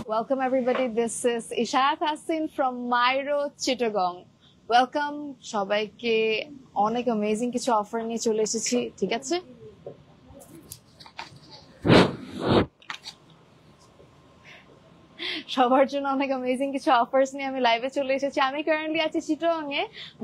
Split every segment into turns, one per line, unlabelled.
Welcome everybody. This is Ishayat Hassin from Myro Chittagong. Welcome সবাইকে অনেক amazing কিছু offer নিয়ে চলে এসেছি ঠিক আছে সবার জন্য অনেক অ্যামেজিং কিছু অফার্স নিয়ে আমি লাইভে চলে এসেছি আমি কারেন্টলি আছি চিটাগং এ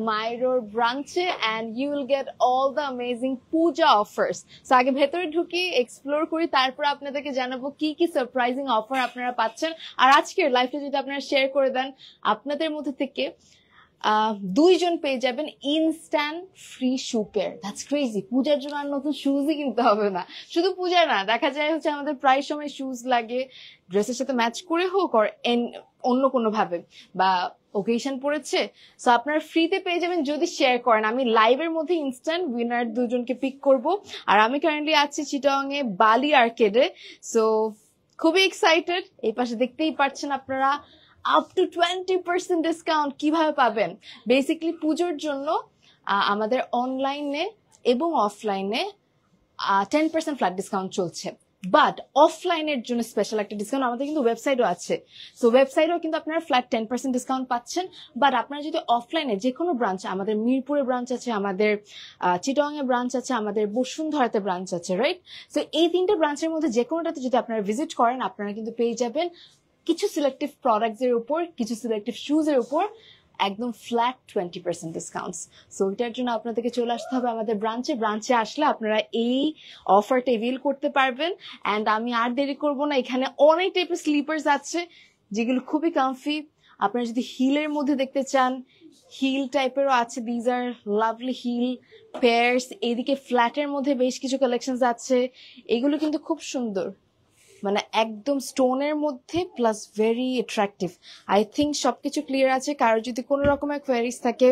মাইরোর ব্রাঞ্চে and you will get all the amazing puja offers so আগে ভেতরে ঢুকি এক্সপ্লোর করি তারপর আপনাদেরকে জানাবো কি কি সারপ্রাইজিং অফার আপনারা পাচ্ছেন আর আজকের লাইভটা যদি আপনারা শেয়ার করে দেন আপনাদের মধ্যে থেকে দুইজন পেয়ে যাবেন instant free shoe pair that's crazy পূজার জন্য আর নতুন শুজই কিনতে হবে না শুধু পূজা না দেখা যায় হচ্ছে আমাদের প্রায় সময় শুজ লাগে ড্রেসের সাথে ম্যাচ করে হোক আর অন্য কোনো ভাবে বা ওকেশন পড়েছে সো আপনারা ফ্রিতে পেয়ে যাবেন যদি শেয়ার করেন আমি লাইভের মধ্যে ইনস্ট্যান্ট উইনার দুজনকে পিক করব আর আমি কারেন্টলি আছি চিটাগং এ বালি আর্কেডে সো খুবই এক্সাইটেড এই পাশে দেখতেই পাচ্ছেন আপনারা up to 20% ডিসকাউন্ট কিভাবে পাবেন বেসিক্যালি পূজোর জন্য আমাদের অনলাইনে এবং অফলাইনে 10% ফ্ল্যাট ডিসকাউন্ট চলছে বাট অফলাইনের জন্য স্পেশাল একটা ডিসকাউন্ট আমাদের কিন্তু ওয়েবসাইটও আছে সো ওয়েবসাইটেও কিন্তু আপনারা ফ্ল্যাট 10% ডিসকাউন্ট পাচ্ছেন বাট আপনারা যদি অফলাইনে যে কোনো ব্রাঞ্চ আমাদের মিরপুরে ব্রাঞ্চ আছে আমাদের চিটাগং এ ব্রাঞ্চ আছে আমাদের বসুন্ধরাতে ব্রাঞ্চ আছে রাইট সো এই তিনটে ব্রাঞ্চের মধ্যে যে কোনোটাতে যদি আপনারা ভিজিট করেন আপনারা কিন্তু পেয়ে যাবেন কিছু সিলেক্টিভ প্রোডাক্টস এর উপর কিছু সিলেক্টিভ শুজ এর উপর একদম ফ্ল্যাট 20% ডিসকাউন্টস সো এটার জন্য আপনাদেরকে চলে আসতে হবে আমাদের ব্রাঞ্চে আসলে আপনারা এই অফারটা এভেল করতে পারবেন এন্ড আমি আর দেরি করব না এখানে অনেক টাইপের স্লিপার্স আছে যেগুলো খুবই কমফি আপনারা যদি হিলের মধ্যে দেখতে চান হিল টাইপেরও আছে these are lovely heel pairs এইদিকে ফ্ল্যাটের মধ্যে বেশ কিছু কালেকশনস আছে এগুলো কিন্তু খুব সুন্দর মানে একদম স্টোনের মধ্যে plus very attractive I think সবকিছু ক্লিয়ার আছে কারো যদি কোনো রকমের কোয়ারিজ থাকে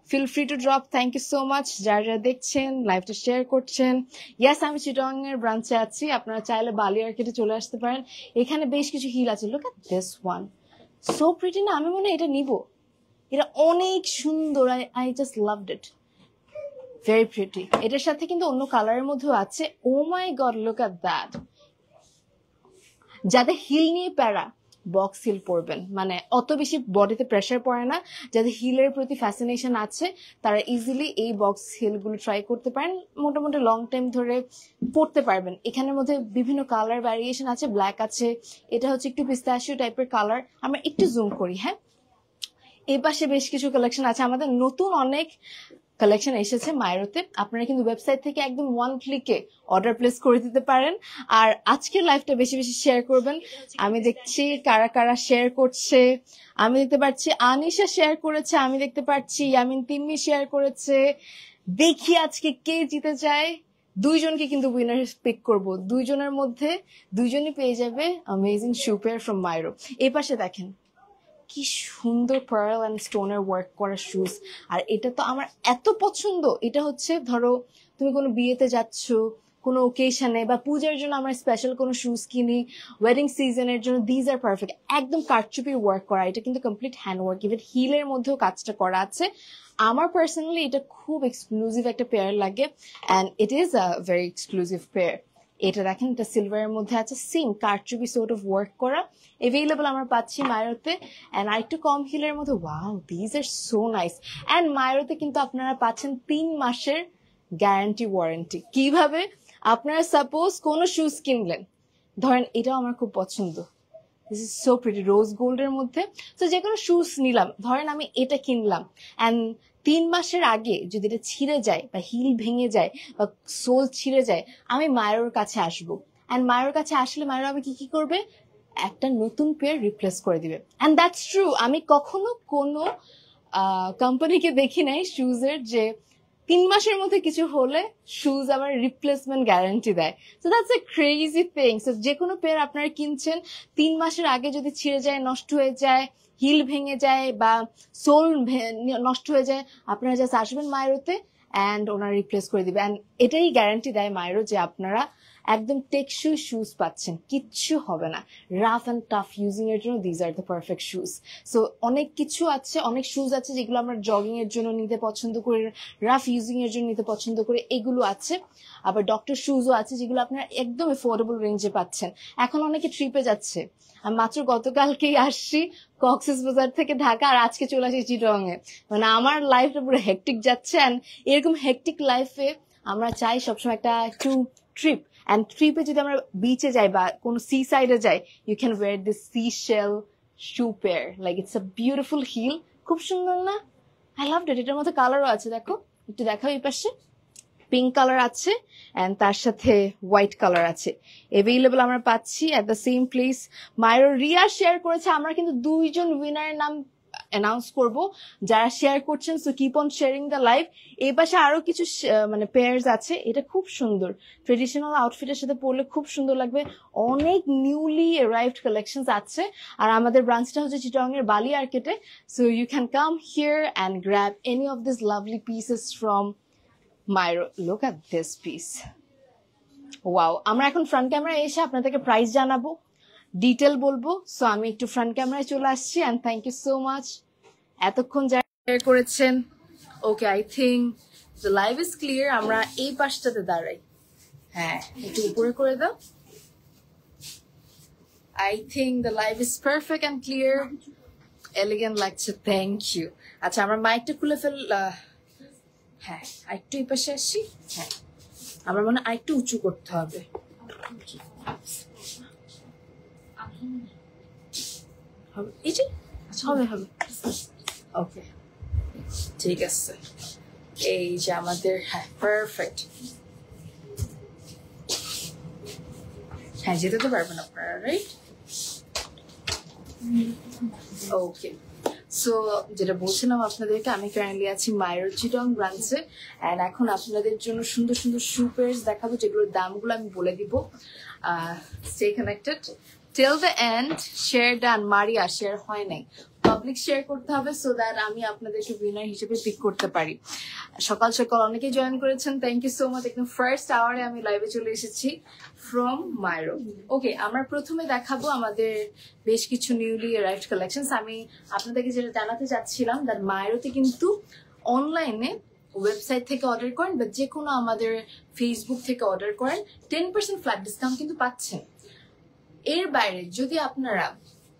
feel free to drop thank you so much যারা দেখছেন লাইভটা শেয়ার করছেন ইয়াস আমি চিটাগং এর ব্রাঞ্চে আছি আপনারা চাইলে বালি আর্কেডে চলে আসতে পারেন এখানে বেশ কিছু হিল আছে look at this one so pretty না আমি মনে হয় এটা নিব এটা অনেক সুন্দর I just loved it very pretty এটার সাথে কিন্তু অন্য কালারের মধ্যেও আছে oh my god look at that যাদের হিল নিয়ে প্যারা বক্স হিল পরবেন মানে অত বেশি বডিতে প্রেসার পড়ে না যাদের হিলের প্রতি ফ্যাসিনেশন আছে তারা ইজিলি এই বক্স হিল গুলো ট্রাই করতে পারেন মোটামুটি লং টাইম ধরে পরতে পারবেন এখানের মধ্যে বিভিন্ন কালার ভ্যারিয়েশন আছে ব্ল্যাক আছে এটা হচ্ছে একটু পিস্তাশিও টাইপের কালার আমরা একটু জুম করি হ্যাঁ এই পাশে বেশ কিছু কালেকশন আছে আমাদের নতুন অনেক কালেকশন এসেছে মাইরোতে আপনারা কিন্তু ওয়েবসাইট থেকে একদম ওয়ান ক্লিকে অর্ডার প্লেস করে দিতে পারেন আর আজকের লাইভটা বেশি বেশি শেয়ার করবেন আমি দেখছি কারা কারা শেয়ার করছে আমি দেখতে পাচ্ছি আনিশা শেয়ার করেছে আমি দেখতে পাচ্ছি ইয়ামিন তিন্নি শেয়ার করেছে দেখি আজকে কে জিতে যায় দুইজনকে কিন্তু উইনার পিক করব দুইজনের মধ্যে দুইজনই পেয়ে যাবে অ্যামেজিং শু পেয়ার ফ্রম মাইরো এই পাশে দেখেন কি সুন্দর পার্ল এন্ড স্টোনের ওয়ার্ক করা শুজ আর এটা তো আমার এত পছন্দ এটা হচ্ছে ধরো তুমি কোনো বিয়েতে যাচ্ছ কোনো ওকেশনে বা পূজার জন্য আমরা স্পেশাল কোনো শুজ কিনি ওয়েডিং সিজনের জন্য দিজ আর পারফেক্ট একদম কারচুপির ওয়ার্ক করা এটা কিন্তু কমপ্লিট হ্যান্ড ওয়ার্ক ইভেন হিলের মধ্যেও কাজটা করা আছে আমার পার্সোনালি এটা খুব এক্সক্লুসিভ একটা পেয়ার লাগে and it is a very exclusive pair এটা দেখেন এটা সিলভারের মধ্যে আছে সেম কারচুপি সোর্ট অফ ওয়ার্ক করা এভেইলেবল আমরা পাচ্ছি মাইরোতে এন্ড আরেকটু কম হিলের মধ্যে wow these are so nice and মাইরোতে কিন্তু আপনারা পাচ্ছেন 3 মাসের গ্যারান্টি ওয়ারেন্টি কিভাবে আপনারা সাপোজ কোনো শুজ কিনলেন ধরেন এটাও আমার খুব পছন্দ দিস ইজ সো প্রিটি রোজ গোল্ডের মধ্যে তো যে কোনো শুজ নিলাম ধরেন আমি এটা কিনলাম এন্ড 3 মাসের আগে যদি এটা ছিঁড়ে যায় বা হিল ভেঙে যায় বা সোল ছিঁড়ে যায় আমি মায়ের কাছে আসবো এন্ড মায়ের কাছে আসলে মায়ের আমি কি করবে একটা নতুন পেয়ার রিপ্লেস করে দিবে এন্ড দ্যাটস ট্রু আমি কখনো কোনো কোম্পানিকে দেখি নাই শুজের যে 3 মাসের মধ্যে কিছু হলে শুজ আবার রিপ্লেসমেন্ট গ্যারান্টি দেয় so that's a crazy thing so যে কোনো পেয়ার আপনারা কিনছেন 3 মাসের আগে যদি ছিঁড়ে যায় নষ্ট হয়ে যায় হিল ভেঙে যায় বা সোল নষ্ট হয়ে যায় আপনারা জাস্ট আসবেন মাইরোতে এন্ড ওনারা রিপ্লেস করে দিবে এন্ড এটাই গ্যারান্টি দেয় মাইরো যে আপনারা একদম টেকসই শুজ পাচ্ছেন, কিচ্ছু হবে না। রাফ অ্যান্ড টাফ ইউজিং এর জন্য these are the perfect shoes. So অনেক কিছু আছে, অনেক শুজ আছে যেগুলো আমরা জগিং এর জন্য নিতে পছন্দ করি, রাফ ইউজিং এর জন্য নিতে পছন্দ করি, এগুলো আছে। আবার ডক্টর শুজও আছে যেগুলো আপনারা একদম এফোর্ডেবল রেঞ্জে পাচ্ছেন। এখন অনেকে ট্রিপে যাচ্ছে, আমি মাত্র গতকালকেই আসছি কক্সবাজার থেকে ঢাকা, আর আজকে চলে আসি চিটং এ। মানে আমার লাইফটা পুরো হেকটিক যাচ্ছে, এন্ড এরকম হেকটিক লাইফে আমরা চাই সবসময় একটা একটু ট্রিপ। এন্ড ট্রিপে যদি আমরা বিচে যাই বা কোনো সি সাইডে যাই, you can wear this sea shell shoe pair, like it's a beautiful heel. খুব সুন্দর না? I love it. এটার মধ্যে কালারও আছে, দেখো একটু দেখাও এই পাশে, পিঙ্ক কালার আছে এন্ড তার সাথে হোয়াইট কালার আছে। এভেইলেবল আমরা পাচ্ছি at the same place. Myro Riya share করেছে, আমরা কিন্তু 2জন উইনারের নাম অ্যানাউন্স করব যারা শেয়ার করছেন। So keep on sharing the live. এই পাশে আরো কিছু মানে পেয়ার্স আছে, এটা খুব সুন্দর, ট্রেডিশনাল আউটফিটের সাথে পরলে খুব সুন্দর লাগবে। অনেক নিউলি অ্যারাইভড কালেকশনস আছে। আর আমাদের ব্রাঞ্চটা হচ্ছে চিটাগং এর বালি আর্কেটে। So you can come here and grab any of this lovely pieces from Myro. Look at this piece. Wow. আমরা এখন ফ্রন্ট ক্যামেরায় এসে আপনাদেরকে প্রাইস জানাবো, ডিটেল বলবো। সো আমি একটু ফ্রন্ট ক্যামেরায় চলে আসছি, and thank you so much এতক্ষণ যারা শেয়ার করেছেন। Okay, I think the live is clear. আমরা এই পাশটাতে দাঁড়াই, হ্যাঁ একটু উপরে করে দাও। I think the live is perfect and clear, elegant লাগছে, থ্যাংক ইউ। আচ্ছা, আমরা মাইকটা খুলে হ্যাঁ আরেকটু এই পাশে আসি। হ্যাঁ, আমার মনে হয় আরেকটু উঁচু করতে হবে। এই যে হবে হবে। ওকে, ঠিক আছে। এই যে আমাদের, হ্যাঁ পারফেক্ট। হ্যাঁ, যেতে তো পারবেন আপনারা, রাইট? ওকে, সো যেটা বলছিলাম আপনাদেরকে, আমি কারেন্টলি আছি মাইরো চিটং ব্রাঞ্চে, অ্যান্ড এখন আপনাদের জন্য সুন্দর সুন্দর শু পেয়ার্স দেখাবো যেগুলোর দামগুলো আমি বলে দিব। Stay connected till the end. Share done. Maria share হয় নাই, পাবলিক শেয়ার করতে হবে সো দ্যাট আমি আপনাদেরকে উইনার হিসেবে পিক করতে পারি। সকাল সকাল অনেকেই জয়েন করেছেন, থ্যাংক ইউ সো মাচ। একদম ফার্স্ট আওয়ারে আমি লাইভে চলে এসেছি ফ্রম মাইরো। ওকে, আমরা প্রথমে দেখাবো আমাদের বেশ কিছু নিউলি অ্যারাইভড কালেকশনস। আমি আপনাদেরকে যেটা জানাতে চাচ্ছিলাম, দ্যাট মাইরোতে কিন্তু অনলাইনে ওয়েবসাইট থেকে অর্ডার করেন বা যে কোনো আমাদের ফেসবুক থেকে অর্ডার করেন, 10% ফ্ল্যাট ডিসকাউন্ট কিন্তু পাচ্ছেন। এর বাইরে যদি আপনারা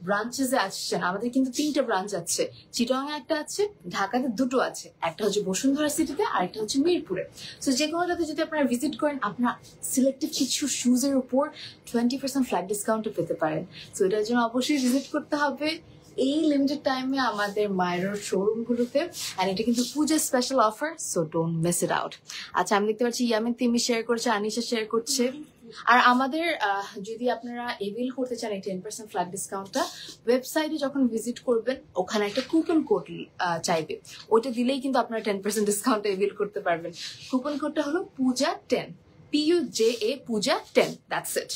ব্রাঞ্চেসে আসছেন, আমাদের কিন্তু 3টে ব্রাঞ্চ আছে, চিটাগাং একটা আছে, ঢাকাতে 2টো আছে, একটা হচ্ছে বসুন্ধরা সিটিতে আর একটা হচ্ছে মিরপুরে। সো যে কোনোটাতে যদি আপনারা ভিজিট করেন, আপনারা সিলেক্টেড কিছু শুজের উপর 20% ফ্ল্যাট ডিসকাউন্টও পেতে পারেন। সো এটার জন্য অবশ্যই ভিজিট করতে হবে এই লিমিটেড টাইমে আমাদের মাইরোর শোরুমগুলোতে, আর এটা কিন্তু Puja special offer, so don't miss it out. আচ্ছা, আমি দেখতে পাচ্ছি ইয়ামিন তিমি শেয়ার করছে, আনিশা শেয়ার করছে। আর আমাদের যদি আপনারা এভিল করতে চান এই 10% ফ্ল্যাট ডিসকাউন্টটা, ওয়েবসাইটে যখন ভিজিট করবেন ওখানে একটা কুপন কোড চাইবে, ওইটা দিলেই কিন্তু আপনারা 10% ডিসকাউন্ট এভিল করতে পারবেন। কুপন কোডটা হলো পূজা 10, PUJA পূজা 10, দ্যাটস ইট।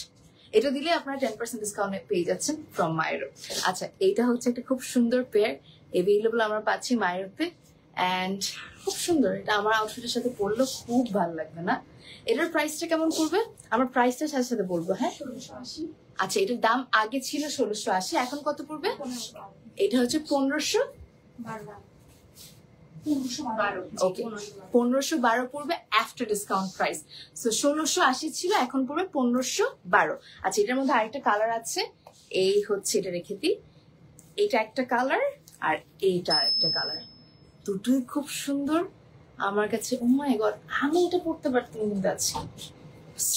এটা দিলে আপনারা 10% ডিসকাউন্ট পেয়ে যাচ্ছেন ফ্রম মাইরো। আচ্ছা, এইটা হচ্ছে একটা খুব সুন্দর পেয়ার, এভেইলেবল আমরা পাচ্ছি মাইরোতে, অ্যান্ড খুব সুন্দর। এটা আমার আউটফিটের সাথে পরলেও খুব ভালো লাগবে না? এটার প্রাইসটা কেমন পড়বে আমরা প্রাইসটার সাথে সাথে বলবো। হ্যাঁ, 1680। আচ্ছা, এটার দাম আগে ছিল 1680, এখন কত পড়বে? এটা হচ্ছে 1512। ওকে, 1512 পড়বে আফটার ডিসকাউন্ট প্রাইস। সো 1680 ছিল, এখন পড়বে 1512। আচ্ছা, এটার মধ্যে আরেকটা কালার আছে, এই হচ্ছে এটা রেখে দিই, এটা একটা কালার আর এইটা একটা কালার, দুটোই খুব সুন্দর আমার কাছে। ও মাই গড, আমি এটা পড়তে পারতাম কিন্তু আজকে।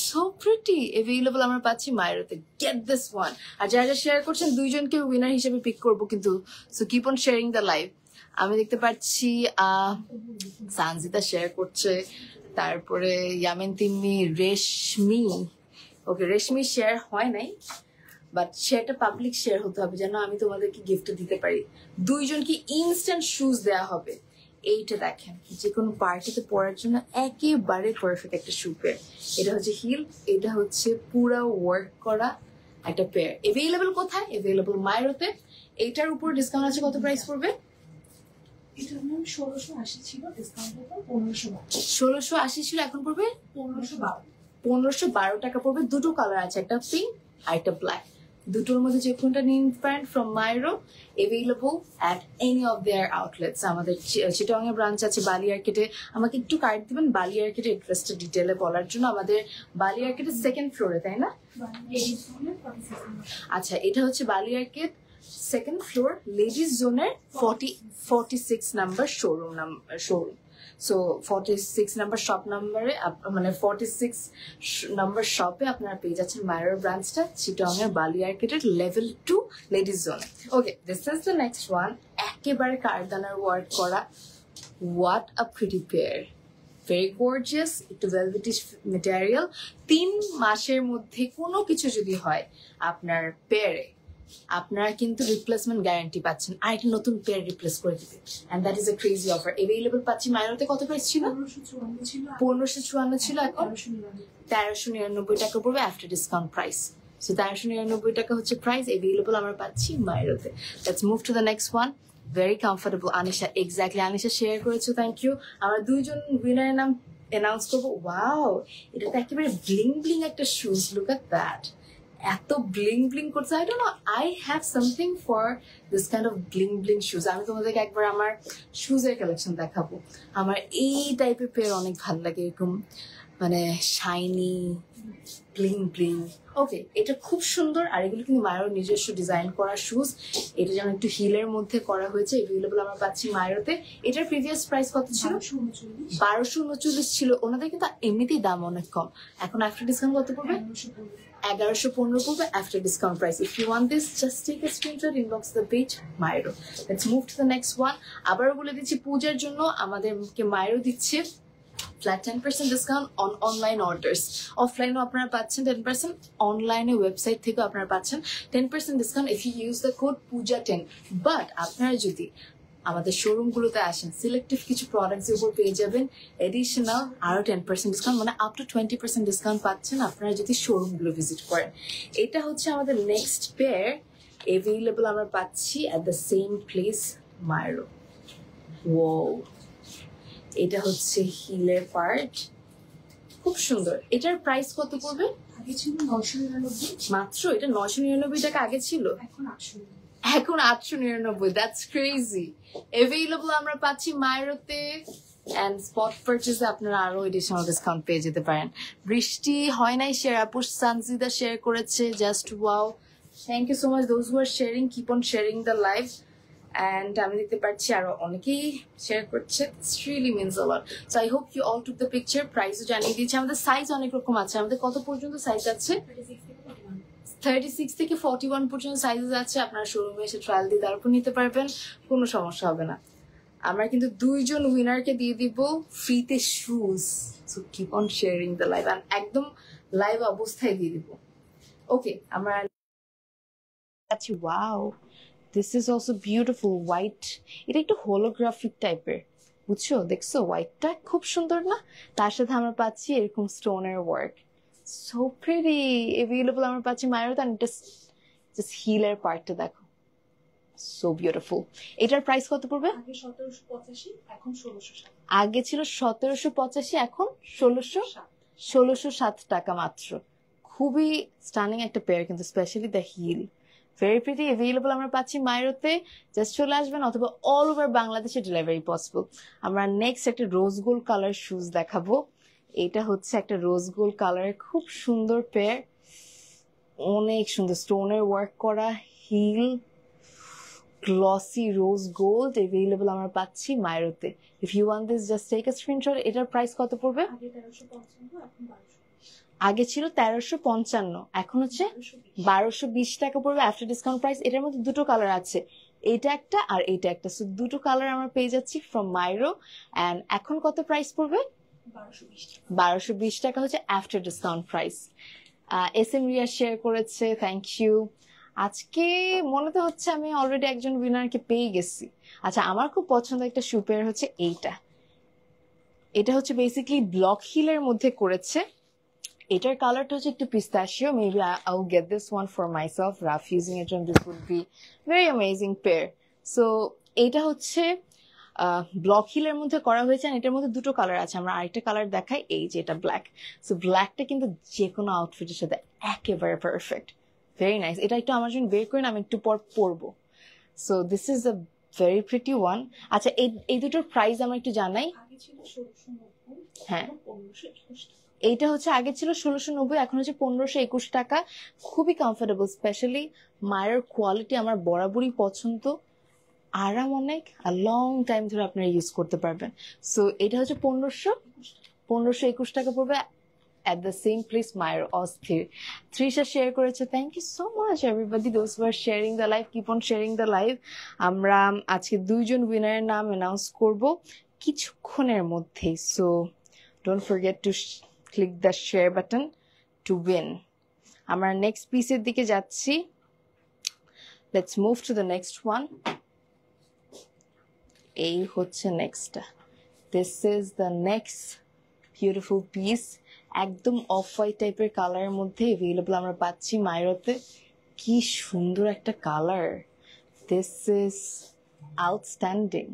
So pretty. এভেইলেবল আমরা পাচ্ছি মাইরোতে, গেট দিস ওয়ান। আর যারা শেয়ার করছেন 2জনকে উইনার হিসেবে পিক করবো কিন্তু, so keep on sharing the live. আমি দেখতে পাচ্ছি সানজিদা শেয়ার করছে, তারপরে ইয়ামিন তিন্নি, রেশমি। ওকে, রেশমি শেয়ার হয় নাই, বাট শেয়ারটা পাবলিক শেয়ার হতে হবে যেন আমি তোমাদেরকে গিফট দিতে পারি। 2জনকে ইনস্ট্যান্ট শুজ দেওয়া হবে। এইটা দেখেন, যে কোনো পার্টিতে পরার জন্য একেবারে পারফেক্ট একটা শু পেয়ার। এটা হচ্ছে হিল, এটা হচ্ছে পুরো ওয়ার্ক করা একটা পেয়ার। এভেইলেবল কোথায়? এভেইলেবল মাইরোতে। এইটার উপর ডিসকাউন্ট আছে, কত প্রাইস পড়বে?
এটা 1680 ছিল, ডিসকাউন্ট হলো 1512।
1680 ছিল, এখন পড়বে
1512।
1512 টাকা পড়বে। দুটো কালার আছে, একটা পিঙ্ক আর একটা ব্ল্যাক। দুটোর মধ্যে যে কোনটা নিতে পারেন from Myro, available at any of their outlets. আমাদের চিটাগাং এর ব্রাঞ্চ আছে বালিয়ারকেটে। আমাকে একটু কার্ড দিবেন বালিয়ারকেটে এড্রেসটা ডিটেলে বলার জন্য। আমাদের বালিয়ারকেটের 2nd ফ্লোরে, তাই না? আচ্ছা, এটা হচ্ছে বালিয়ারকেট 2nd ফ্লোর লেডিস জোনের 46 number showroom. So 46 number shop নাম্বারে, মানে 46 নাম্বার শপে আপনারা পেয়ে যাচ্ছেন মাইরোর ব্রাঞ্চটা চিটাগাং এর বালিয়ারকেটের লেভেল 2 লেডিস জোনে। Okay, this is the next one. একেবারে কারদানার ওয়ার্ক করা, what a pretty pair, very gorgeous, একটু ভেলভেটিশ ম্যাটেরিয়াল। 3 মাসের মধ্যে কোনো কিছু যদি হয় আপনার পেয়ারে, আপনারা কিন্তু রিপ্লেসমেন্ট গ্যারান্টি পাচ্ছেন, আর একটা নতুন পেয়ার রিপ্লেস করে দিবে। And that is a crazy offer. Available পাচ্ছি মাইরোতে। কত প্রাইস ছিল? 1554 ছিল, এখন 1399 টাকা পড়বে আফটার ডিসকাউন্ট প্রাইস। সো 1399 টাকা হচ্ছে প্রাইস। এভেইলেবল আমরা পাচ্ছি মাইরোতে। Let's move to the next one. Very comfortable. Anisha, exactly, Anisha share করেছো, থ্যাংক ইউ। আমরা 2জন উইনারের নাম অ্যানাউন্স করবো। ওয়াও, এটা তো একেবারে ব্লিং ব্লিং একটা শুজ। লুক এট দ্যাট, এত ব্লিং ব্লিং করছে। I don't know, I have something for this kind of bling bling shoes. আমি তোমাদেরকে একবার আমার শুজের কালেকশন দেখাবো। আমার এই টাইপের পেয়ার অনেক ভালো লাগে, এরকম মানে শাইনি ব্লিং ব্লিং। ওকে, এটা খুব সুন্দর। আর এগুলো কিন্তু মায়ের নিজস্ব ডিজাইন করা শুজ। এটা যেমন একটু হিলের মধ্যে করা হয়েছে। এভেইলেবল আমরা পাচ্ছি মায়েরতে। এটার প্রিভিয়াস প্রাইস কত ছিল? 1239 ছিল। ওনাদের কিন্তু এমনিতেই দাম অনেক কম। এখন আফটার ডিসকাউন্ট কত পড়বে? 1115 পড়বে after discount price. If you want this, just take a screenshot, inbox the page Myro. Let's move to the next one. আবারও বলে দিচ্ছি, পূজার জন্য আমাদেরকে মাইরো দিচ্ছে flat 10% discount on online orders. অফলাইনেও আপনারা পাচ্ছেন 10%, অনলাইনে ওয়েবসাইট থেকেও আপনারা পাচ্ছেন 10% discount if you use the code পূজা10। বাট আপনারা যদি আমাদের শোরুমগুলোতে আসেন, সিলেক্টিভ কিছু প্রোডাক্টসের উপর পেয়ে যাবেন এডিশনাল আরো 10% ডিসকাউন্ট, মানে আপ টু 20% ডিসকাউন্ট পাচ্ছেন আপনারা যদি শোরুমগুলো ভিজিট করেন। এটা হচ্ছে আমাদের নেক্সট পেয়ার। এভেইলেবল আমরা পাচ্ছি at the same place Myro. Wow, এটা হচ্ছে হিলের পার্ট, খুব সুন্দর। এটার প্রাইস কত পড়বে?
আগে ছিল 999
মাত্র। এটা 999 টাকা আগে ছিল, এখন 899। That's crazy. এভেইলেবল আমরা পাচ্ছি মাইরোতে। এন্ড স্পট পারচেজে আপনারা আরো এডিশনাল ডিসকাউন্ট পেয়ে যেতে পারেন। বৃষ্টি হয় নাই শেয়ার, আপু সানজিদা শেয়ার করেছে, just wow, thank you so much those who are sharing, keep on sharing the live. And আমি দেখতে পাচ্ছি আরো অনেকেই শেয়ার করছে, it's really means a lot. So I hope you all took the picture. প্রাইসও জানিয়ে দিয়েছি। আমাদের সাইজ অনেক রকম আছে। আমাদের কত পর্যন্ত সাইজ আছে? 36 থেকে 41 পর্যন্ত সাইজেস আছে। আপনারা শোরুমে এসে ট্রায়াল দিয়ে তারপর নিতে পারবেন, কোনো সমস্যা হবে না। আমরা কিন্তু 2জন উইনারকে দিয়ে দিব ফ্রিতে shoes. So keep on sharing the live, একদম লাইভ অবস্থায় দিয়ে দিব। ওকে, আমরা আচ্ছা, wow, this is also beautiful white. এটা একটু হোলোগ্রাফিক টাইপের, বুঝছো? দেখছো হোয়াইটটা খুব সুন্দর না? তার সাথে আমরা পাচ্ছি এরকম স্টোনের ওয়ার্ক, সো প্রিটি। এভেইলেবল আমরা পাচ্ছি মাইরোতে। এটা জাস্ট হিলের পার্টটা দেখো, সো বিউটিফুল। এটার প্রাইস কত পড়বে?
আগে 1785, এখন 1607।
আগে ছিল 1785, এখন 1607 টাকা মাত্র। খুবই স্টানিং একটা পেয়ার, কিন্তু specially the heel, very pretty. Available আমরা পাচ্ছি মাইরোতে। জাস্ট চলে আসবেন, অথবা অল ওভার বাংলাদেশে ডেলিভারি পসিবল। আমরা নেক্সট একটা রোজ গোল্ড কালার শুজ দেখাবো। এটা হচ্ছে একটা রোজ গোল্ড কালারের খুব সুন্দর পেয়ার, অনেক সুন্দর স্টোনের ওয়ার্ক করা heel, glossy rose gold. Available আমরা পাচ্ছি মাইরোতে। If you want this, just take a screenshot. এটার প্রাইস কত পড়বে?
আগে 1355, এখন 1200।
আগে ছিল 1355, এখন হচ্ছে 1220 টাকা পড়বে আফটার ডিসকাউন্ট প্রাইস। এটার মধ্যে দুটো কালার আছে, এটা একটা আর এটা একটা। সো দুটো কালার আমরা পেয়ে যাচ্ছি ফ্রম মাইরো। অ্যান্ড এখন কত প্রাইস পড়বে? 1220 টাকা হচ্ছে after discount price. S M Riya share করেছে, থ্যাংক ইউ। আজকে মনে তো হচ্ছে আমি অলরেডি একজন উইনারকে পেয়ে গেছি। আচ্ছা, আমার খুব পছন্দ একটা শু পেয়ার হচ্ছে এইটা। এটা হচ্ছে বেসিক্যালি ব্লক হিলের মধ্যে করেছে। এটার কালারটা হচ্ছে একটু pistachio. Maybe I will get this one for myself. Rough using এর জন্য this would be very amazing pair. So এইটা হচ্ছে
ব্লক হিলের মধ্যে করা হয়েছে, আর এটার মধ্যে দুটো কালার আছে। আমরা আরেকটা কালার দেখাই, এই যে এটা ব্ল্যাক। সো ব্ল্যাকটা কিন্তু যে কোনো আউটফিটের সাথে একেবারে পারফেক্ট, ভেরি নাইস। এটা একটু আমার জন্য বের করে আমি একটু পর পরবো। So this is a very pretty one. আচ্ছা, এই দুটোর প্রাইস আমরা একটু জানাই।
আগে ছিল 1690,
হ্যাঁ,
এখন 1521 টাকা।
এইটা হচ্ছে আগে ছিল 1690, এখন হচ্ছে 1521 টাকা। খুবই কমফোর্টেবল, স্পেশালি মায়ের কোয়ালিটি আমার বরাবরই পছন্দ, আরাম অনেক, আর লং টাইম ধরে আপনারা ইউজ করতে পারবেন। সো এটা হচ্ছে 1521 টাকা পড়বে at the same place, মায়ের অস্থির। তৃষা শেয়ার করেছে, thank you so much everybody those who are sharing the live, keep on sharing the live. আমরা আজকে 2জন উইনারের নাম অ্যানাউন্স করব কিছুক্ষণের মধ্যেই। So don't forget to click the share button to win. আমরা নেক্সট পিসের দিকে যাচ্ছি। Let's move to the next one. এই হচ্ছে নেক্সটটা। This is the next beautiful piece. একদম অফ হোয়াইট টাইপের কালারের মধ্যে অ্যাভেলেবল আমরা পাচ্ছি মাইরোতে। কি সুন্দর একটা কালার, দিস ইজ আউটস্ট্যান্ডিং।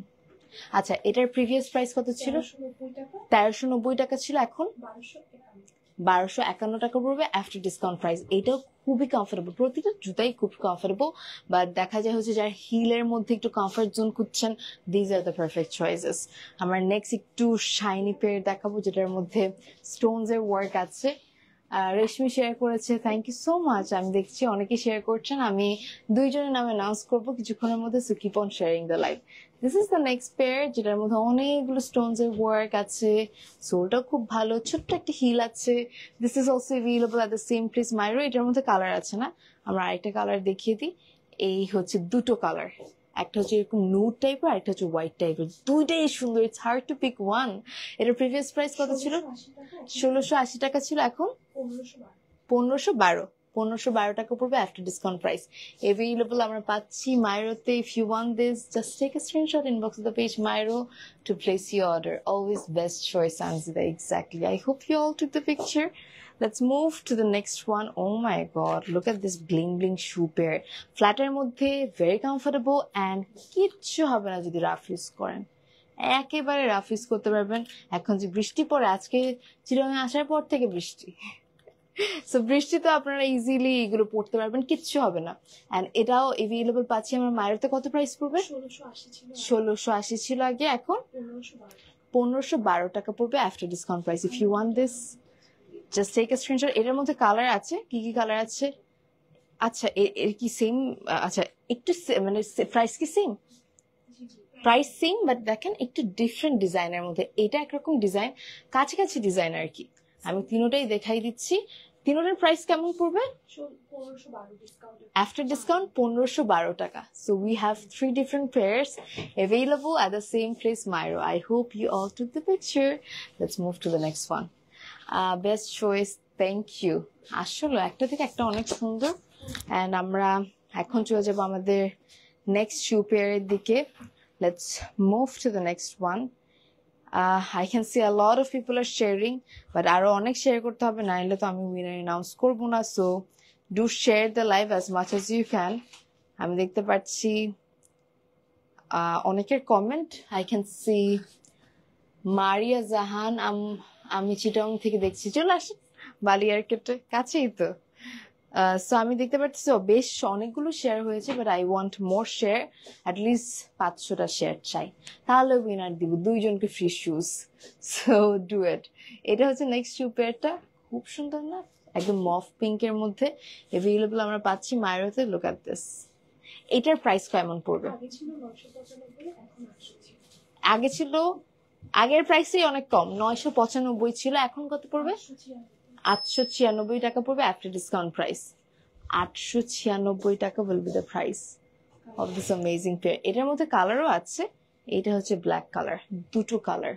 আচ্ছা, এটার প্রিভিয়াস প্রাইস কত ছিল?
1390 টাকা,
1390 টাকা ছিল, এখন
1251।
1251 টাকা পড়বে আফটার ডিসকাউন্ট প্রাইস। এটাও খুবই কমফোর্টেবল, প্রতিটা জুতাই খুব কমফোর্টেবল, বাট দেখা যায় হচ্ছে যারা হিলের মধ্যে একটু কমফোর্ট জোন খুঁজছেন, these are the perfect choices. আমরা নেক্সট একটু শাইনি পেয়ার দেখাবো যেটার মধ্যে স্টোনস এর ওয়ার্ক আছে। রেশমি শেয়ার করেছে, থ্যাংক ইউ সো মাচ। আমি দেখছি অনেকেই শেয়ার করছেন। আমি 2জনের নামে অ্যানাউন্স করবো কিছুক্ষণের মধ্যে, so keep on sharing the live. This is the next pair, যেটার মধ্যে অনেকগুলো স্টোনস এর ওয়ার্ক আছে, সোলটাও খুব ভালো, ছোট্ট একটা হিল আছে। This is also available at the same place Myro. এটার মধ্যে কালার আছে না, আমরা আরেকটা কালার দেখিয়ে দিই। এই হচ্ছে দুটো কালার, একটা হচ্ছে এরকম নুড টাইপের, একটা হচ্ছে হোয়াইট টাইপের। দুইটাই সুন্দর, it's hard to pick one. এটার প্রিভিয়াস প্রাইস কত ছিল? 1680 টাকা ছিল, এখন 1512 1512 টাকা পড়বে আফটার ডিসকাউন্ট প্রাইস। অ্যাভেলেবল আমরা পাচ্ছি মাইরোতে। If you want this, just take a screenshot, inbox the page Myro to place your order. Always best choice Anjida, exactly. I hope you all took the picture. Let's move to the next one. Oh my god, look at this bling bling shoe pair. ফ্ল্যাটের মধ্যে very comfortable and কিচ্ছু হবে না যদি rough use করেন, একেবারে rough use করতে পারবেন। এখন যে বৃষ্টি পড়ে, আজকে চিরঙে আসার পর থেকে বৃষ্টি, সো বৃষ্টিতে আপনারা ইজিলি এগুলো পড়তে পারবেন, কিচ্ছু হবে না। অ্যান্ড এটাও এভেলেবল পাচ্ছি আমরা মায়েরতে। কত প্রাইস পড়বে? 1680 ছিল আগে, এখন 1512 টাকা পড়বে after discount price. If you want this, just take a screenshot. এটার মধ্যে কালার আছে, কি কি কালার আছে? আচ্ছা, এর কি সেম? আচ্ছা, একটু মানে প্রাইস কি সেম? প্রাইস সেম, বাট দেখেন একটু ডিফারেন্ট ডিজাইনের মধ্যে। এটা একরকম ডিজাইন, কাছাকাছি ডিজাইন আর কি। আমি তিনোটাই দেখাই দিচ্ছি। তিনোটার প্রাইস কেমন পড়বে?
1512
after discount 1512 টাকা. So we have 3 different pairs available at the same place, Myro. I hope you all took the picture. Let's move to the next one. Best choice, thank you. আসলে একটা থেকে একটা অনেক সুন্দর। And আমরা এখন চলে যাব আমাদের next shoe pair এর দিকে. Let's move to the next one. I can see a lot of people are sharing, but আরো অনেক share করতে হবে, নাইলে তো আমি winner announce করব না. So do share the live as much as you can. আমি দেখতে পাচ্ছি অনেকের comment. I can see Maria Jahan, আমি চিটং থেকে দেখছি, চলে আসেন বালিয়ারকেটে, কাছেই তো। সো আমি দেখতে পাচ্ছি বেশ অনেকগুলো শেয়ার হয়েছে, but I want more share, at least 500টা শেয়ার চাই, তাহলে উইনার দিব 2 জনকে free shoes. So do it. এটা হচ্ছে নেক্সট শু পেয়ারটা, খুব সুন্দর না, একদম মফ পিঙ্কের মধ্যে অ্যাভেলেবল আমরা পাচ্ছি মাইরোতে। Look at this. এটার প্রাইস কেমন পড়বে? আগে ছিল, আগের প্রাইসই অনেক কম, 995 ছিল, এখন কত পড়বে? 896 টাকা পড়বে আফটার ডিসকাউন্ট প্রাইস। 896 টাকা will be the price of this amazing pair. এটার মধ্যে কালারও আছে, এটা হচ্ছে ব্ল্যাক কালার, দুটো কালার।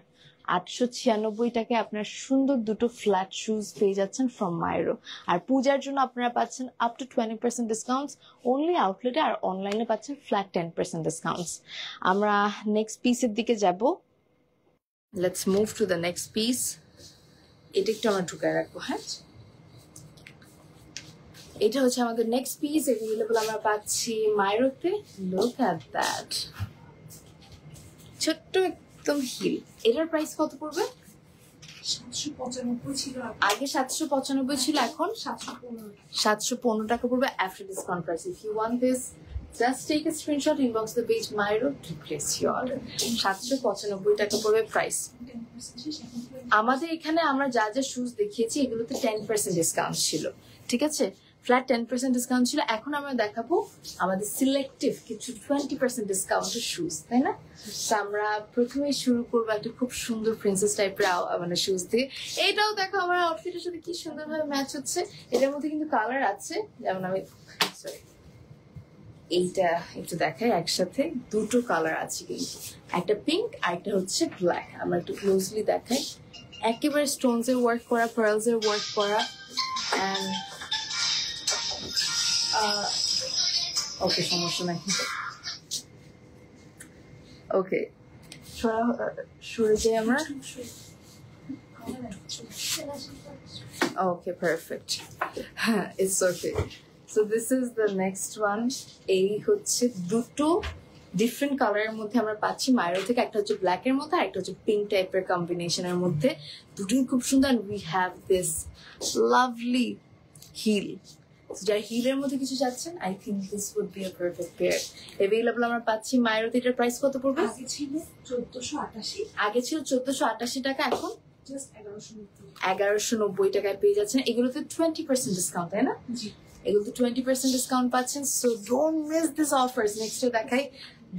896 টাকায় আপনার সুন্দর দুটো ফ্ল্যাট শুজ পেয়ে যাচ্ছেন ফ্রম মাইরো। আর পূজার জন্য আপনারা পাচ্ছেন আপ টু 20% ডিসকাউন্টস অনলি আউটলেটে, আর অনলাইনে পাচ্ছেন ফ্ল্যাট 10% ডিসকাউন্টস। আমরা নেক্সট পিসের দিকে যাব। Let's move to the next piece. এটা একটু আমরা ঢুকায় রাখবো, হ্যাঁ। এটা হচ্ছে আমাদের নেক্সট পিস, অ্যাভেলেবল আমরা পাচ্ছি মাইরোতে। লুক এট দ্যাট,
ছোট্ট একদম হিল, এটার প্রাইস কত পড়বে?
795 ছিল
আগে 795 ছিল, এখন
715
715 টাকা পড়বে after discount price. If you want this just take a screenshot, inbox the page Myro to place your order. 795 টাকা পড়বে প্রাইস।
10% শেষ এখন
আমাদের এখানে আমরা যা যা শুজ দেখিয়েছি এগুলোতে 10% ডিসকাউন্ট ছিল, ঠিক আছে, ফ্ল্যাট 10% ডিসকাউন্ট ছিল। এখন আমরা দেখাবো আমাদের সিলেক্টিভ কিছু 20% ডিসকাউন্টের শুজ, তাই না? তো আমরা প্রথমেই শুরু করবো একটা খুব সুন্দর প্রিন্সেস টাইপের মানে শুজ দিয়ে। এইটাও দেখো আমার আউটফিটের সাথে কি সুন্দরভাবে ম্যাচ হচ্ছে। এটার মধ্যে কিন্তু কালার আছে, যেমন আমি সরি এইটা একটু দেখাই, একসাথে দুটো কালার আছে কিন্তু, একটা পিঙ্ক আর একটা হচ্ছে ব্ল্যাক। আমরা একটু ক্লোজলি দেখাই, একেবারে স্টোনস এর ওয়ার্ক করা, পার্লস এর ওয়ার্ক করা, এন্ড ওকে সমস্যা নাই, ওকে সরে যাই আমরা, ওকে পারফেক্ট, হ্যাঁ it's okay. So this is the next one. এই হচ্ছে দুটো ডিফারেন্ট কালারের মধ্যে আমরা পাচ্ছি মাইরো থেকে, একটা হচ্ছে ব্ল্যাক এর মধ্যে আর একটা হচ্ছে পিঙ্ক টাইপের কম্বিনেশনের মধ্যে, দুটোই খুব সুন্দর। We have this lovely heel, যারা হিলের মধ্যে কিছু চাচ্ছেন, I think this would be a perfect pair. Available আমরা পাচ্ছি মাইরোতে। এটার প্রাইস কত পড়বে?
আগে ছিল 1488,
আগে ছিল 1488 টাকা, এখন
জাস্ট 1190।
1190 টাকায় পেয়ে যাচ্ছেন। এগুলোতে 20% ডিসকাউন্ট, তাই না?
জি,
এগুলোতে 20% ডিসকাউন্ট পাচ্ছেন। So don't miss this offers. Next দেখাই,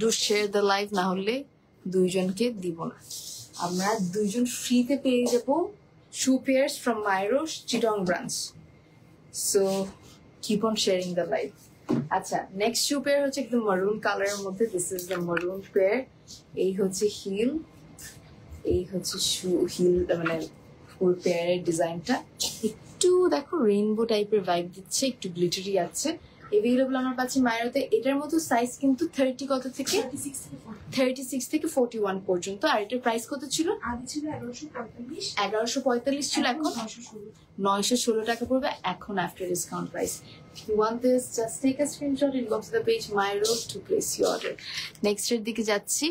ডু শেয়ার দ্য লাইভ, না হলে দুইজনকে দিব না। আমরা দুইজন ফ্রিতে পেয়ে যাব শু pairs from Myro Chittagong branch. So keep on sharing the live. আচ্ছা, নেক্সট শু পেয়ার হচ্ছে একদম মারুন কালারের মধ্যে। This is the maroon pair. এই হচ্ছে হিল, এই হচ্ছে শু হিল, মানে ফুল পেয়ারের ডিজাইনটা একটু দেখো রেইনবো টাইপের ভাইব দিচ্ছে, একটু গ্লিটারি আছে। এভেলেবল আমরা পাচ্ছি মাইরোতে। এটার মতো সাইজ কিন্তু 30 কত থেকে 36 থেকে 41 পর্যন্ত। আর এটার প্রাইস কত ছিল?
আগে ছিল 1145,
1145 ছিল, এখন
916।
916 টাকা পড়বে এখন after discount price. If you want this, just take a screenshot, inbox the page Myro to place your order. Next এর দিকে যাচ্ছি,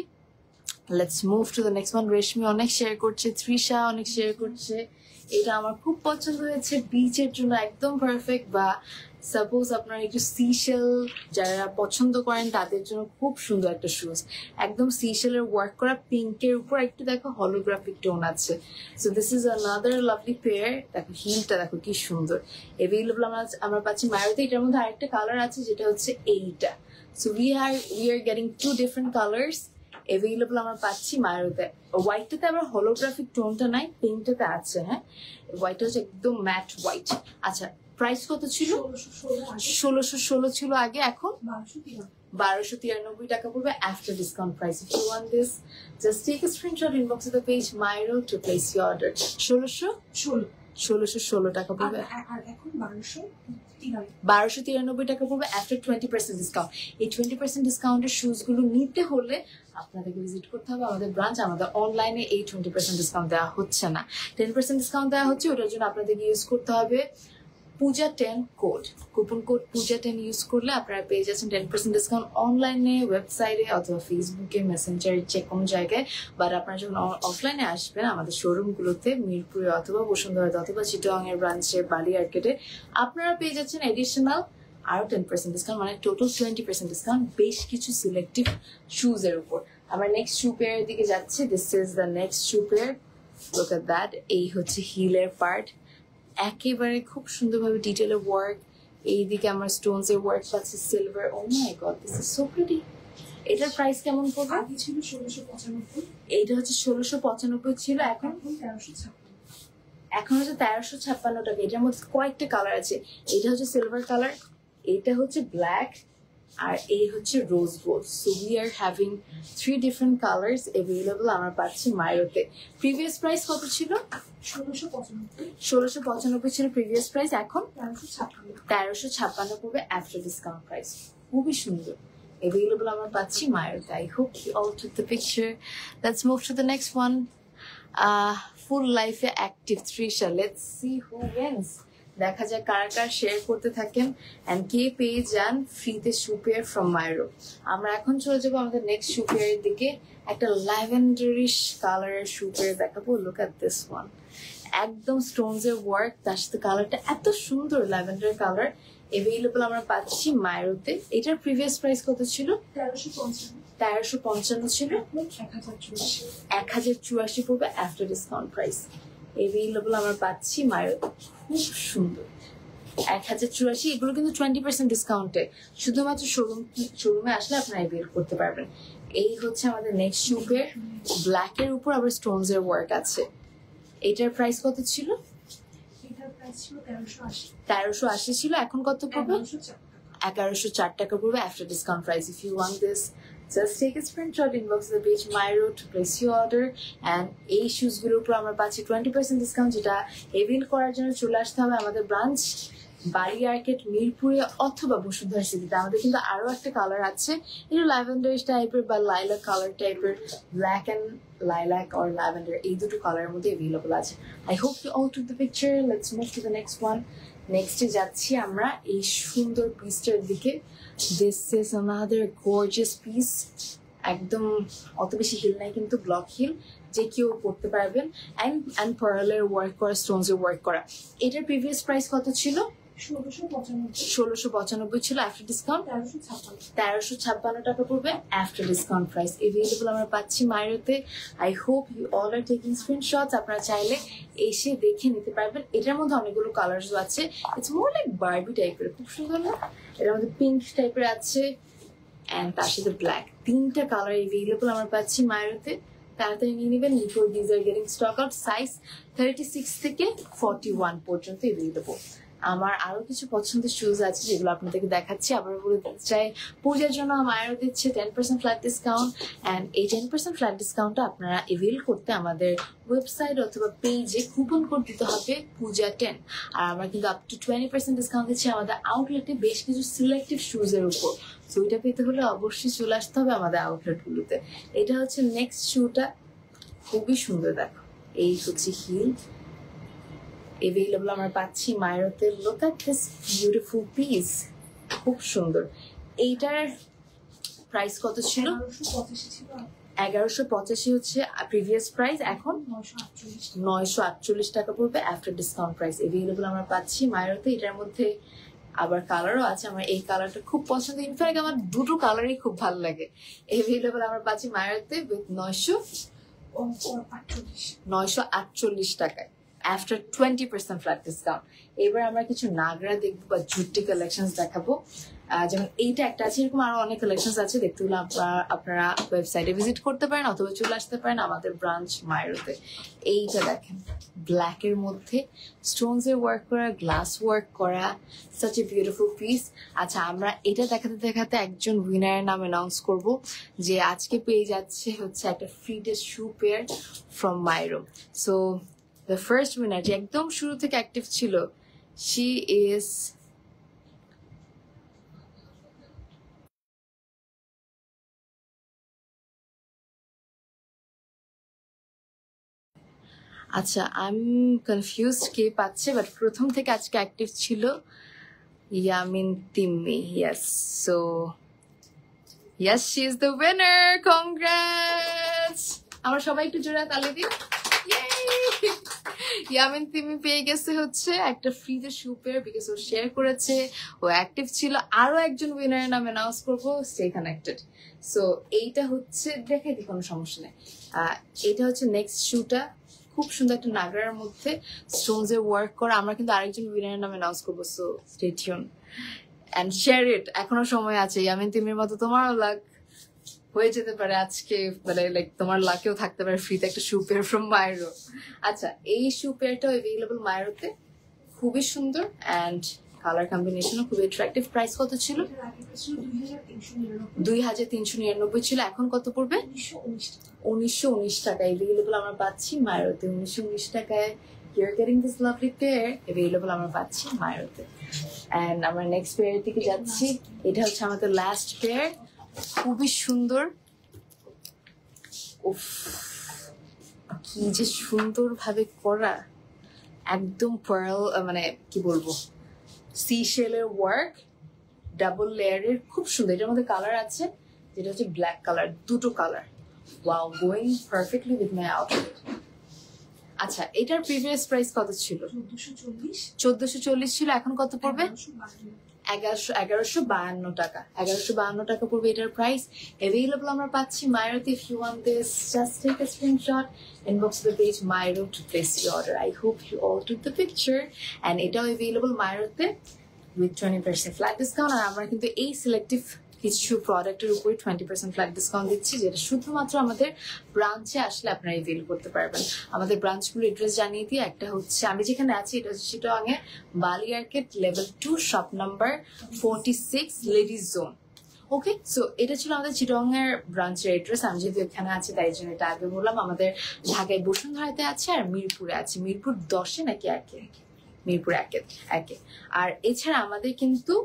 let's move to the next one. রেশমি অনেক শেয়ার করছে, তৃষা অনেক শেয়ার করছে। এটা আমার খুব পছন্দ হয়েছে, বিচের জন্য একদম পারফেক্ট, বা সাপোজ আপনারা একটু সিশেল যারা পছন্দ করেন তাদের জন্য খুব সুন্দর একটা শুজ। একদম সিশেলের ওয়ার্ক করা, পিঙ্কের উপর একটু দেখো হলোগ্রাফিক টোন আছে। So this is another lovely pair. দেখো হিলটা দেখো কি সুন্দর। এভেলেবল আমরা পাচ্ছি মাইরোতে। এটার মধ্যে আরেকটা কালার আছে যেটা হচ্ছে এইটা। So we are getting 2 different colours available আমরা পাচ্ছি মাইরোতে। হোয়াইটটাতে আবার হলোগ্রাফিক টোনটা নাই, পিঙ্কটাতে আছে। হ্যাঁ, হোয়াইটটা হচ্ছে একদম ম্যাট হোয়াইট। আচ্ছা, প্রাইস কত ছিল? 1616 ছিল আগে, এখন 1293 টাকা পড়বে after discount price. If you want this, just take a screenshot, inbox the page Myro to place your order. 1616 টাকা পড়বে,
আর এখন 1293
1293 টাকা পড়বে আফটার 20% ডিসকাউন্ট। এই 20% ডিসকাউন্টের শুজ গুলো নিতে হলে আপনাদেরকে ভিজিট করতে হবে আমাদের ব্রাঞ্চ। আমাদের অনলাইনে এই 20% ডিসকাউন্ট দেওয়া হচ্ছে না, 10% ডিসকাউন্ট দেওয়া হচ্ছে। ওটার জন্য আপনাদেরকে ইউজ করতে হবে পূজা 10 কোড, কুপন কোড পূজা 10 ইউজ করলে আপনারা পেয়ে যাচ্ছেন 10% ডিসকাউন্ট অনলাইনে, ওয়েবসাইটে অথবা ফেসবুকে, মেসেঞ্জারে, যে কোনো জায়গায়। বাট আপনারা যখন অফলাইনে আসবেন আমাদের শোরুমগুলোতে, মিরপুরে অথবা বসুন্ধরাতে অথবা চিটাগাং এর ব্রাঞ্চে, বালি আর্কেটে, আপনারা পেয়ে যাচ্ছেন এডিশনাল আরো 10% ডিসকাউন্ট, মানে টোটাল 20% ডিসকাউন্ট বেশ কিছু সিলেক্টিভ শুজ এর উপর। আমরা নেক্সট শু পেয়ারের দিকে যাচ্ছি। This is the next shoe pair, look at that. এই হচ্ছে হিলের পার্ট, একেবারে খুব সুন্দরভাবে ডিটেইলে ওয়ার্ক। এইদিকে আমরা স্টোনস এর ওয়ার্ক পাচ্ছি, silver. Oh my god, this is so pretty. এটার প্রাইস কেমন পড়বে?
আগে ছিল 1695,
এইটা হচ্ছে 1695 ছিল, এখন
1356।
এখন হচ্ছে 1356 টাকা। এটার মধ্যে কয়েকটা কালার আছে। এটা হচ্ছে সিলভার কালার, এটা হচ্ছে ব্ল্যাক, আর এই হচ্ছে rose gold. So we are having 3 different colours available আমরা পাচ্ছি মাইরোতে। প্রিভিয়াস প্রাইস কত ছিল? 1695 ছিল প্রিভিয়াস প্রাইস, এখন 1356 পড়বে আফটার ডিসকাউন্ট প্রাইস। খুবই সুন্দর, available আমরা পাচ্ছি মাইরোতে। I hope you all took the picture. Let's move to the next one. Full life active Trisha. Let's see who wins. দেখা যায় কারা কারা শেয়ার করতে থাকেন এন্ড কে পেয়ে যান ফ্রিতে শু পেয়ার ফ্রম মাইরো। আমরা এখন চলে যাবো আমাদের নেক্সট শু পেয়ারের দিকে। একটা ল্যাভেন্ডারিশ কালারের শু পেয়ার দেখাবো। লুক এট দিস ওয়ান, একদম স্টোনস এর ওয়ার্ক, তার সাথে কালারটা এত সুন্দর ল্যাভেন্ডার কালার। এভেইলেবল আমরা পাচ্ছি মাইরোতে। এটার প্রিভিয়াস প্রাইস কত ছিল? 1355 ছিল, 1084 পড়বে আফটার ডিসকাউন্ট প্রাইস। এভেইলেবল আমরা পাচ্ছি মাইরোতে, খুব সুন্দর 1084। এগুলো কিন্তু 20% ডিসকাউন্টে, শুধুমাত্র শোরুমে আসলে আপনারা এভেইল করতে পারবেন। এই হচ্ছে আমাদের নেক্সট শু পেয়ার, ব্ল্যাক এর উপর আবার স্টোনস এর ওয়ার্ক আছে। এটার প্রাইস কত ছিল? 1380 ছিল, এখন কত পড়বে? 1104 টাকা পড়বে after discount price. If you want this, just take a screenshot, inbox the page Myro to place your order. And এই শুজ গুলোর উপর আমরা পাচ্ছি 20% ডিসকাউন্ট, যেটা এভেইল করার জন্য চলে আসতে হবে আমাদের ব্রাঞ্চ বাড়ি আর্কেট মিরপুরে অথবা বসুন্ধরা সিটিতে। আমাদের কিন্তু আরো একটা কালার আছে, একটু ল্যাভেন্ডারিশ টাইপের বা লাইলাক কালার টাইপের, black and lilac or lavender, এই দুটো কালারের মধ্যে এভেইলেবল আছে। I hope you all took the picture. Let's move to the next one. নেক্সটে যাচ্ছি আমরা এই সুন্দর পিসটার দিকে। This is another gorgeous piece, একদম অত বেশি হিল নাই কিন্তু ব্লক হিল, যে কেউ পড়তে পারবেন। অ্যান্ড পার্লের ওয়ার্ক করা, স্টোনস এর ওয়ার্ক করা। এটার প্রিভিয়াস প্রাইস কত ছিল? 1695 ছিল, আফটার ডিসকাউন্ট 1356 টাকা পড়বে আফটার ডিসকাউন্ট প্রাইস। এভেইলেবল আমরা পাচ্ছি মাইরোতে। I hope you all are taking screenshots. আপনারা চাইলে এসে দেখে নিতে পারবেন। এটার মধ্যে অনেকগুলো কালার্স আছে, ইটস মোর লাইক বারবি টাইপের, খুব সুন্দর না? এটার মধ্যে পিঙ্ক টাইপের আছে অ্যান্ড তার সাথে ব্ল্যাক, তিনটা কালার এভেইলেবল আমরা পাচ্ছি মাইরোতে। তাড়াতাড়ি নিয়ে নেবেন before these are getting stock out. Size 36 থেকে 41 পর্যন্ত এভেইলেবল। আমার আরো কিছু পছন্দের শুজ আছে যেগুলো আপনাদেরকে দেখাচ্ছি। আবার বলে দিতে চাই, পূজার জন্য মায়েরও দিচ্ছে 10% ফ্ল্যাট ডিসকাউন্ট, অ্যান্ড এই 10% ফ্ল্যাট ডিসকাউন্টটা আপনারা এভেইল করতে আমাদের ওয়েবসাইট অথবা পেজে কুপন কোড দিতে হবে পূজা 10। আর আমরা কিন্তু আপ টু 20% ডিসকাউন্ট দিচ্ছি আমাদের আউটলেটে বেশ কিছু সিলেক্টিভ শুজ এর উপর। তো ওইটা পেতে হলে অবশ্যই চলে আসতে হবে আমাদের আউটলেট গুলোতে। এটা হচ্ছে নেক্সট শুটা, খুবই সুন্দর, দেখো এই হচ্ছে হিল এভেইলেবল আমরা পাচ্ছি মাইরোতে। Look at this beautiful piece, খুব সুন্দর। এইটার প্রাইস কত ছিল? 1185 হচ্ছে প্রিভিয়াস প্রাইস, এখন 948 টাকা পড়বে আফটার ডিসকাউন্ট প্রাইস। এভেইলেবল আমরা পাচ্ছি মাইরোতে। এটার মধ্যে আবার কালারও আছে, আমার এই কালারটা খুব পছন্দ। ইনফ্যাক্ট আমার দুটো কালারই খুব ভালো লাগে। এভেইলেবল আমরা পাচ্ছি মাইরোতে উইথ 948 টাকায় আফটার 20% ফ্ল্যাট ডিসকাউন্ট। এবার আমরা কিছু নাগরা দেখবো বা জুটি কালেকশন দেখাবো। যেমন এইটা একটা আছে, এরকম আরো অনেক কালেকশন আছে। দেখতে হলে আপনারা ওয়েবসাইটে ভিজিট করতে পারেন অথবা চলে আসতে পারেন আমাদের ব্রাঞ্চ মাইরোতে। এইটা দেখেন, ব্ল্যাক এর মধ্যে স্টোনস এর ওয়ার্ক করা, গ্লাস ওয়ার্ক করা, সাচ এ বিউটিফুল পিস। আচ্ছা, আমরা এটা দেখাতে দেখাতে একজন উইনারের নাম অ্যানাউন্স করব, যে আজকে পেয়ে যাচ্ছে হচ্ছে একটা ফ্রি ডে shoe pair from Myro. So the first winner, যে একদম শুরু থেকে অ্যাক্টিভ ছিল, she is আচ্ছা আই এম কনফিউজড কে পাচ্ছে, বাট প্রথম থেকে আজকে অ্যাক্টিভ ছিল Yamin Timmi. Yes, so yes, she is the winner. Congrats! আমরা সবাই একটু জোরে তালি দিই। ইয়ামিন তিমি পেয়ে গেছে হচ্ছে একটা ফ্রিতে শু পেয়ার, বিকজ ও শেয়ার করেছে, ও অ্যাক্টিভ ছিল। আরো একজন উইনারের নাম অ্যানাউন্স করবো, স্টে কানেক্টেড। সো এইটা হচ্ছে, দেখে দি কোনো সমস্যা নেই। এইটা হচ্ছে নেক্সট শুটা, খুব সুন্দর একটা নাগরার মধ্যে স্টোনস এর ওয়ার্ক করা। আমরা কিন্তু আরেকজন উইনারের নাম অ্যানাউন্স করবো, so stay tune and share it. এখনো সময় আছে। ইয়ামিন তিমির মতো তোমারও লাক হয়ে যেতে পারে আজকে, মানে লাইক তোমার লাকেও থাকতে পারে ফ্রিতে একটা শু পেয়ার ফ্রম মাইরো। আচ্ছা, এই শু পেয়ারটাও এভেইলেবল মাইরোতে, খুবই সুন্দর অ্যান্ড কালার কম্বিনেশনও খুবই অ্যাট্রাকটিভ। প্রাইস কত ছিল? 2399 ছিল, এখন কত পড়বে? 1919 টাকা। এভেইলেবল আমরা পাচ্ছি মাইরোতে 1919 টাকায়। You're getting this lovely pair available আমরা পাচ্ছি মাইরোতে। অ্যান্ড আমরা নেক্সট পেয়ারের দিকে যাচ্ছি। এটা হচ্ছে আমাদের লাস্ট পেয়ার, খুবই সুন্দর। উফ, কি যে সুন্দর ভাবে করা, একদম পার্ল মানে কি বলবো সি শেলের ওয়ার্ক ডাবল লেয়ারের, খুব সুন্দর। এটার মধ্যে কালার আছে যেটা হচ্ছে ব্ল্যাক কালার, দুটো colour. Wow, going perfectly with my outfit. আচ্ছা, এটার প্রিভিয়াস প্রাইস কত ছিল? 1440 ছিল, এখন কত পড়বে? 1152 টাকা। 1152 টাকা পড়বে এটার প্রাইস। অ্যাভেলেবল আমরা পাচ্ছি মাইরোতে। If you want this, just take a screenshot, inbox the page Myro to place your order. I hope you all took the picture. And এটাও অ্যাভেলেবল মাইরোতে উইথ 20% ফ্ল্যাট ডিসকাউন্ট। আর আমরা কিন্তু এই সিলেক্টিভ কিছু প্রোডাক্টের উপরে 20% ফ্ল্যাট ডিসকাউন্ট দিচ্ছি, যেটা শুধুমাত্র আমাদের ব্রাঞ্চে আসলে আপনারা এভেল করতে পারবেন। আমাদের ব্রাঞ্চগুলো অ্যাড্রেস জানিয়ে দিয়ে, একটা হচ্ছে আমি যেখানে আছি এটা হচ্ছে Chittagong Bali arcade level 2 shop number 46 ladies zone. Okay, so এটা ছিল আমাদের চিটাগাং এর ব্রাঞ্চের অ্যাড্রেস। আমি যেহেতু এখানে আছি তাই জন্য এটা আগে বললাম। আমাদের ঢাকায় বসুন্ধরাতে আছে আর মিরপুরে আছে। মিরপুর 10-এ নাকি 1-এ? মিরপুর 1-এ। আর এছাড়া আমাদের কিন্তু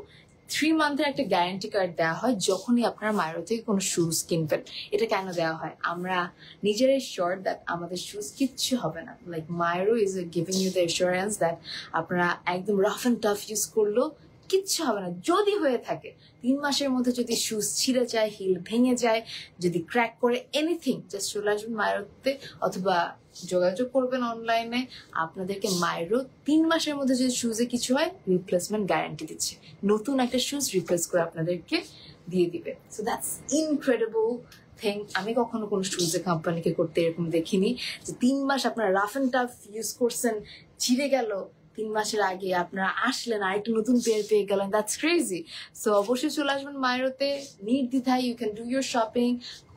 3 মান্থের একটা গ্যারান্টি কার্ড দেওয়া হয় যখনই আপনারা মাইরো থেকে কোনো শুজ কিনবেন। এটা কেন দেওয়া হয়? আমরা নিজেরাই শিওর দ্যাট আমাদের শুজ কিচ্ছু হবে না। Like Myro is giving you the assurance that আপনারা একদম রাফ অ্যান্ড টাফ ইউজ করলেও কিচ্ছু হবে না। যদি হয়ে থাকে 3 মাসের মধ্যে যদি শুজ ছিঁড়ে যায়, হিল ভেঙে যায়, যদি ক্র্যাক করে, এনিথিং, জাস্ট চলে আসবেন মাইরোতে অথবা যোগাযোগ করবেন অনলাইনে। আপনাদেরকে মাইরো 3 মাসের মধ্যে যদি শুজে কিছু হয় রিপ্লেসমেন্ট গ্যারান্টি দিচ্ছে। নতুন একটা শুজ রিপ্লেস করে আপনাদেরকে দিয়ে দিবে। So that's incredible thing. আমি কখনো কোনো শুজের কোম্পানিকে করতে এরকম দেখিনি যে 3 মাস আপনারা রাফ অ্যান্ড টাফ ইউজ করছেন, ছিঁড়ে গেল, 3 মাসের আগে আপনারা আসলেন আর একটা নতুন পেয়ার পেয়ে গেলেন। That's crazy. সো অবশ্যই চলে আসবেন মাইরোতে নির্দ্বিধায়। You can do your shopping.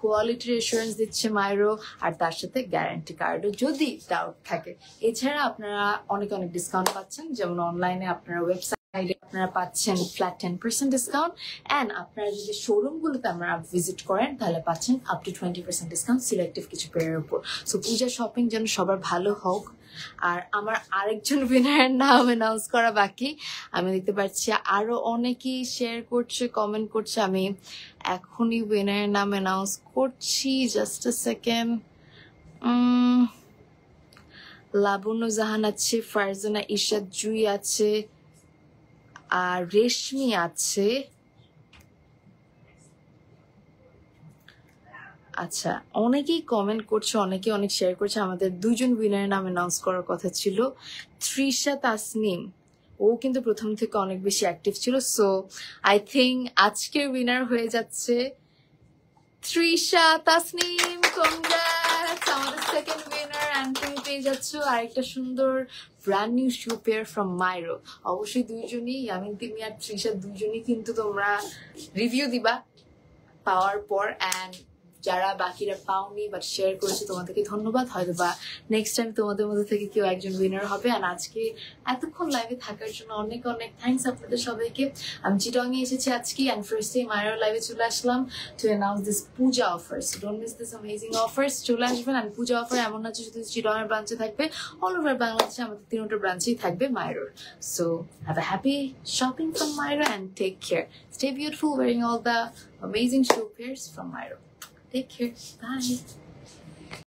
কোয়ালিটির এসুরেন্স দিচ্ছে মাইরো, আর তার সাথে গ্যারান্টি কার্ডও যদি ডাউট থাকে। এছাড়া আপনারা অনেক ডিসকাউন্ট পাচ্ছেন, যেমন অনলাইনে আপনারা ওয়েবসাইটে আপনারা পাচ্ছেন ফ্ল্যাট 10% ডিসকাউন্ট। অ্যান্ড আপনারা যদি শোরুমগুলোতে আপনারা ভিজিট করেন তাহলে পাচ্ছেন আপ টু 20% ডিসকাউন্ট সিলেক্টিভ কিছু পেয়ারের উপর। সো পূজা শপিং যেন সবার ভালো হোক। আর আমার আরেকজন উইনারের নাম অ্যানাউন্স করা বাকি। আমি দেখতে পাচ্ছি আরো অনেকেই শেয়ার করছে, কমেন্ট করছে। আমি এখনই উইনারের নাম অ্যানাউন্স করছি, জাস্ট আ সেকেন্ড। লাবণ্য জাহান আছে, ফারজানা ইশাদ জুই আছে, আর রেশমি আছে। আচ্ছা, অনেকেই কমেন্ট করছে, অনেকে অনেক শেয়ার করছে। আমাদের 2জন উইনারের নাম অ্যানাউন্স করার কথা ছিল। তৃষা তাসনিম, ও কিন্তু প্রথম থেকে অনেক বেশি অ্যাক্টিভ ছিল। সো আই থিঙ্ক আজকের উইনার হয়ে যাচ্ছে তৃষা তাসনিম। কংগ্রাটস, আমাদের সেকেন্ড উইনার। অ্যান্ড তুমি পেয়ে যাচ্ছ আরেকটা সুন্দর brand new shoe pair from Myro. অবশ্যই দুইজনই, ইয়ামিন তিমি আর তৃষা দুইজনই কিন্তু তোমরা রিভিউ দিবা পাওয়ার পর। অ্যান্ড যারা বাকিরা পাওনি বাট শেয়ার করেছে তোমাদেরকে ধন্যবাদ। হয়তো বা নেক্সট টাইম তোমাদের মধ্যে থেকে কেউ একজন উইনার হবে। আর আজকে এতক্ষণ লাইভে থাকার জন্য অনেক থ্যাঙ্কস আপনাদের সবাইকে। আমি চিটাগাং এ এসেছি আজকে অ্যান্ড ফার্স্ট টাইম মাইরো লাইভে চলে আসলাম to announce this Puja offers. Don't miss this amazing offers. চলে আসবেন। অ্যান্ড পূজা অফার এমন না যে শুধু চিটাগাং ব্রাঞ্চে থাকবে, অল ওভার বাংলাদেশে আমাদের 3টা ব্রাঞ্চেই থাকবে মাইরোর। So have a happy shopping from Myro and take care. Stay beautiful wearing all the amazing shoe pairs from Myro. Take care. Bye.